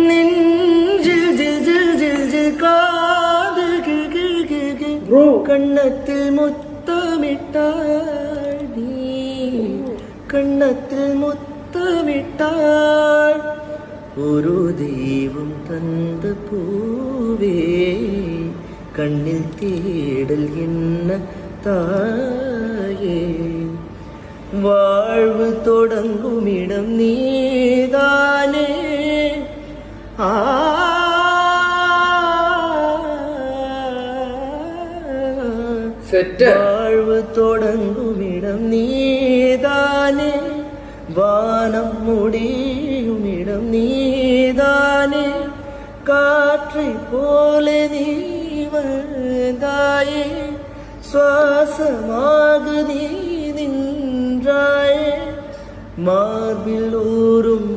நெஞ்சில் ஜில் ஜில் ஜில் ஜில் காதல் கில் கில் கில் கில் கண்ணத்தில் முத்தமிட்டாள் நீ கண்ணத்தில் முத்தமிட்டாள் ஒரு தெய்வம் தந்த பூவே கண்ணில் தேடல் என்ன தாயே வாழ்வு தொடங்கும் இடம் நீதானே வாழ்வு தொடங்கும் இடம் நீதானே வானம் முடியும் இடம் நீதானே காற்றை போல நீ வந்தாயே சுவாசமாக நீ நின்றாயே மார்பில் ஊறும்